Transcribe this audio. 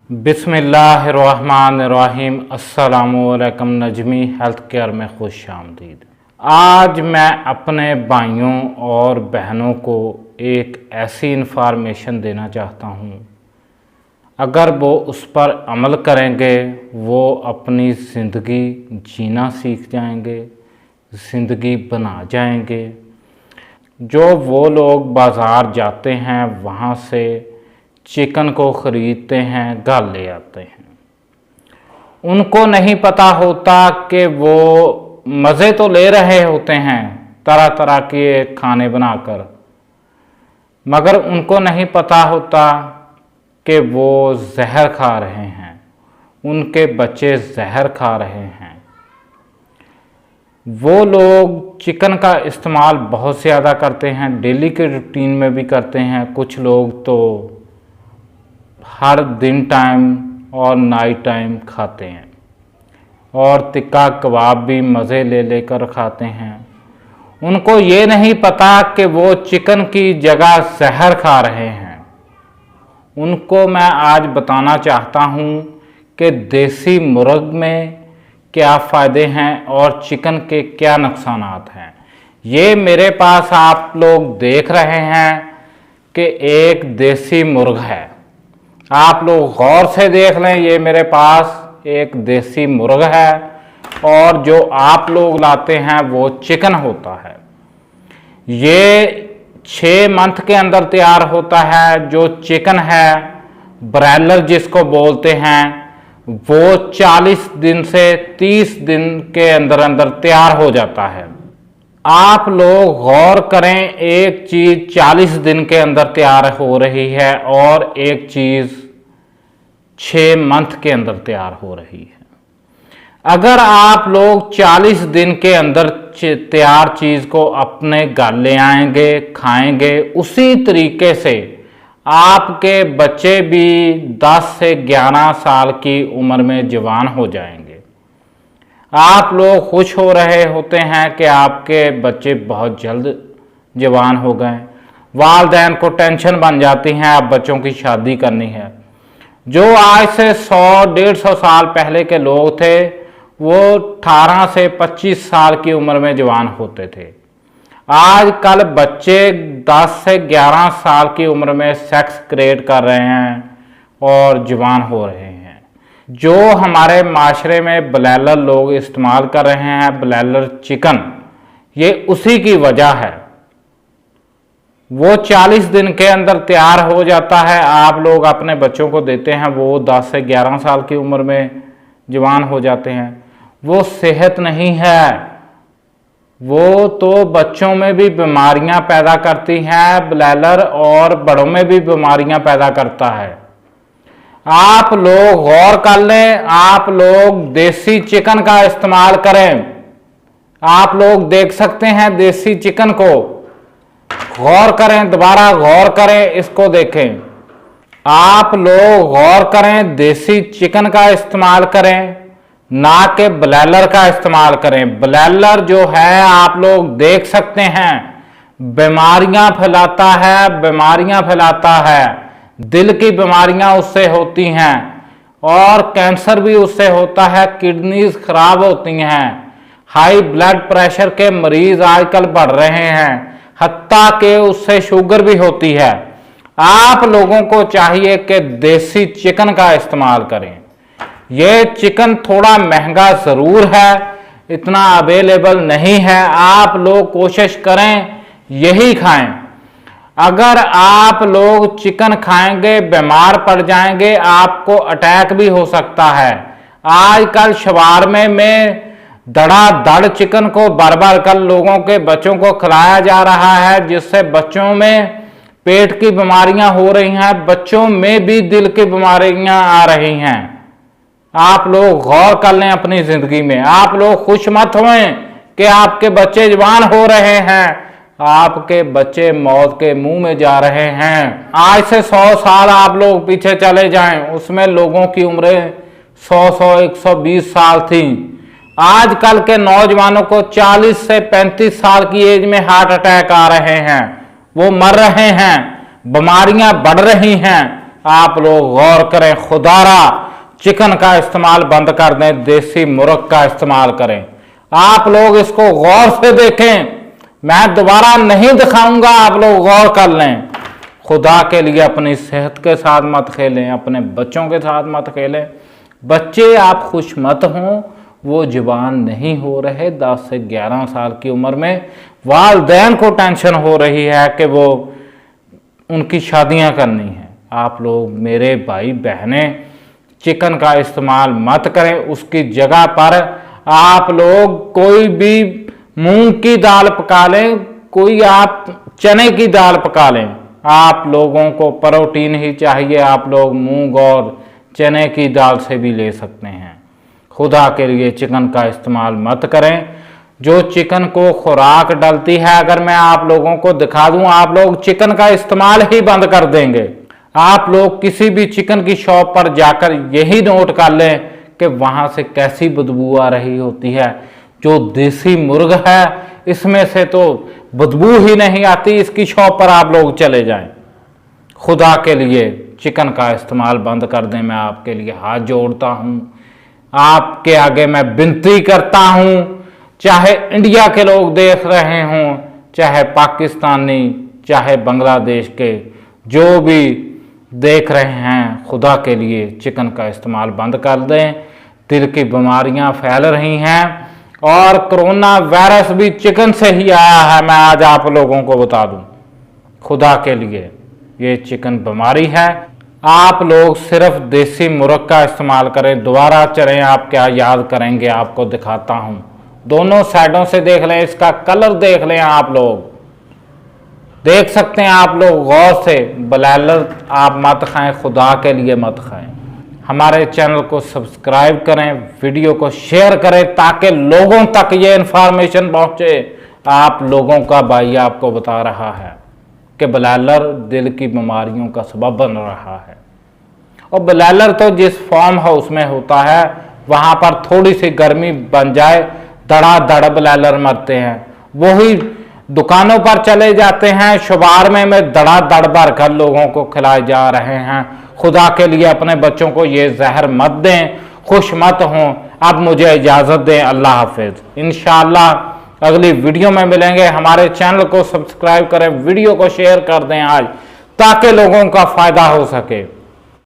बिस्मिल्लाहिर्रहमानिर्रहीम। अस्सलामुअलैकुम। Najmi health care में खुश आमदीद। आज मैं अपने भाइयों और बहनों को एक ऐसी इन्फॉर्मेशन देना चाहता हूँ, अगर वो उस पर अमल करेंगे वो अपनी ज़िंदगी जीना सीख जाएंगे, ज़िंदगी बना जाएंगे। जो वो लोग बाज़ार जाते हैं वहाँ से चिकन को ख़रीदते हैं, घर ले आते हैं, उनको नहीं पता होता कि वो मज़े तो ले रहे होते हैं तरह तरह के खाने बनाकर, मगर उनको नहीं पता होता कि वो जहर खा रहे हैं, उनके बच्चे जहर खा रहे हैं। वो लोग चिकन का इस्तेमाल बहुत ज़्यादा करते हैं, डेली के रूटीन में भी करते हैं। कुछ लोग तो हर दिन टाइम और नाइट टाइम खाते हैं, और तिक्का कबाब भी मज़े ले लेकर खाते हैं। उनको ये नहीं पता कि वो चिकन की जगह जहर खा रहे हैं। उनको मैं आज बताना चाहता हूँ कि देसी मुर्ग में क्या फ़ायदे हैं और चिकन के क्या नुकसानात हैं। ये मेरे पास आप लोग देख रहे हैं कि एक देसी मुर्ग है। आप लोग गौर से देख लें, ये मेरे पास एक देसी मुर्ग है और जो आप लोग लाते हैं वो चिकन होता है। ये 6 मंथ के अंदर तैयार होता है। जो चिकन है ब्रॉयलर जिसको बोलते हैं, वो 40 दिन से 30 दिन के अंदर अंदर तैयार हो जाता है। आप लोग गौर करें, एक चीज़ 40 दिन के अंदर तैयार हो रही है और एक चीज़ 6 मंथ के अंदर तैयार हो रही है। अगर आप लोग 40 दिन के अंदर तैयार चीज़ को अपने घर ले आएंगे, खाएंगे, उसी तरीके से आपके बच्चे भी 10 से 11 साल की उम्र में जवान हो जाएंगे। आप लोग खुश हो रहे होते हैं कि आपके बच्चे बहुत जल्द जवान हो गए। वालिदैन को टेंशन बन जाती है, अब बच्चों की शादी करनी है। जो आज से 100-150 साल पहले के लोग थे, वो 18 से 25 साल की उम्र में जवान होते थे। आजकल बच्चे 10 से 11 साल की उम्र में सेक्स क्रिएट कर रहे हैं और जवान हो रहे हैं। जो हमारे माशरे में ब्रॉयलर लोग इस्तेमाल कर रहे हैं, ब्रॉयलर चिकन, ये उसी की वजह है। वो 40 दिन के अंदर तैयार हो जाता है, आप लोग अपने बच्चों को देते हैं, वो 10 से 11 साल की उम्र में जवान हो जाते हैं। वो सेहत नहीं है, वो तो बच्चों में भी बीमारियां पैदा करती हैं ब्रॉयलर, और बड़ों में भी बीमारियां पैदा करता है। आप लोग गौर कर लें, आप लोग देसी चिकन का इस्तेमाल करें। आप लोग देख सकते हैं देसी चिकन को, गौर करें, दोबारा गौर करें, इसको देखें। आप लोग गौर करें, देसी चिकन का इस्तेमाल करें, ना कि ब्रॉयलर का इस्तेमाल करें। ब्रॉयलर जो है आप लोग देख सकते हैं बीमारियां फैलाता है, बीमारियां फैलाता है। दिल की बीमारियां उससे होती हैं और कैंसर भी उससे होता है, किडनीज खराब होती हैं, हाई ब्लड प्रेशर के मरीज आजकल बढ़ रहे हैं, हत्ता के उससे शुगर भी होती है। आप लोगों को चाहिए कि देसी चिकन का इस्तेमाल करें। ये चिकन थोड़ा महंगा ज़रूर है, इतना अवेलेबल नहीं है। आप लोग कोशिश करें यही खाएं। अगर आप लोग चिकन खाएंगे बीमार पड़ जाएंगे, आपको अटैक भी हो सकता है। आजकल शवारमे में धड़ाधड़ चिकन को भर भर कर लोगों के बच्चों को खिलाया जा रहा है, जिससे बच्चों में पेट की बीमारियां हो रही हैं, बच्चों में भी दिल की बीमारियां आ रही हैं। आप लोग गौर कर लें अपनी ज़िंदगी में। आप लोग खुश मत हों कि आपके बच्चे जवान हो रहे हैं, आपके बच्चे मौत के मुंह में जा रहे हैं। आज से 100 साल आप लोग पीछे चले जाएं, उसमें लोगों की उम्रें 100-120 साल थी। आजकल के नौजवानों को 40 से 35 साल की एज में हार्ट अटैक आ रहे हैं, वो मर रहे हैं, बीमारियां बढ़ रही हैं। आप लोग गौर करें, खुदारा चिकन का इस्तेमाल बंद कर दें, देसी मुर्ग का इस्तेमाल करें। आप लोग इसको गौर से देखें, मैं दोबारा नहीं दिखाऊंगा, आप लोग गौर कर लें। खुदा के लिए अपनी सेहत के साथ मत खेलें, अपने बच्चों के साथ मत खेलें। बच्चे आप खुश मत हों, वो जवान नहीं हो रहे, 10 से 11 साल की उम्र में वालिदैन को टेंशन हो रही है कि वो उनकी शादियां करनी है। आप लोग मेरे भाई बहनें चिकन का इस्तेमाल मत करें, उसकी जगह पर आप लोग कोई भी मूंग की दाल पका लें, कोई आप चने की दाल पका लें। आप लोगों को प्रोटीन ही चाहिए, आप लोग मूंग और चने की दाल से भी ले सकते हैं। खुदा के लिए चिकन का इस्तेमाल मत करें। जो चिकन को खुराक डलती है, अगर मैं आप लोगों को दिखा दूं, आप लोग चिकन का इस्तेमाल ही बंद कर देंगे। आप लोग किसी भी चिकन की शॉप पर जाकर यही नोट कर लें कि वहां से कैसी बदबू आ रही होती है। जो देसी मुर्ग है, इसमें से तो बदबू ही नहीं आती। इसकी शॉप पर आप लोग चले जाएं। खुदा के लिए चिकन का इस्तेमाल बंद कर दें। मैं आपके लिए हाथ जोड़ता हूं, आपके आगे मैं विनती करता हूं। चाहे इंडिया के लोग देख रहे हों, चाहे पाकिस्तानी, चाहे बांग्लादेश के, जो भी देख रहे हैं, खुदा के लिए चिकन का इस्तेमाल बंद कर दें। दिल की बीमारियां फैल रही हैं और कोरोना वायरस भी चिकन से ही आया है, मैं आज आप लोगों को बता दूं। खुदा के लिए ये चिकन बीमारी है। आप लोग सिर्फ देसी मुर्ग का इस्तेमाल करें। दोबारा चलें, आप क्या याद करेंगे, आपको दिखाता हूं। दोनों साइडों से देख लें, इसका कलर देख लें। आप लोग देख सकते हैं, आप लोग गौर से। ब्रॉयलर आप मत खाएं, खुदा के लिए मत खाएं। हमारे चैनल को सब्सक्राइब करें, वीडियो को शेयर करें ताकि लोगों तक ये इन्फॉर्मेशन पहुंचे। आप लोगों का भाई आपको बता रहा है कि ब्रॉयलर दिल की बीमारियों का सबब बन रहा है। और ब्रॉयलर तो जिस फार्म हाउस में होता है, वहां पर थोड़ी सी गर्मी बन जाए, धड़ाधड़ ब्रॉयलर मरते हैं। वही दुकानों पर चले जाते हैं, शुबार में धड़ाधड़ भर कर लोगों को खिलाए जा रहे हैं। खुदा के लिए अपने बच्चों को ये जहर मत दें, खुश मत हों। अब मुझे इजाज़त दें, अल्लाह हाफिज। इंशाअल्लाह अगली वीडियो में मिलेंगे। हमारे चैनल को सब्सक्राइब करें, वीडियो को शेयर कर दें आज, ताकि लोगों का फायदा हो सके।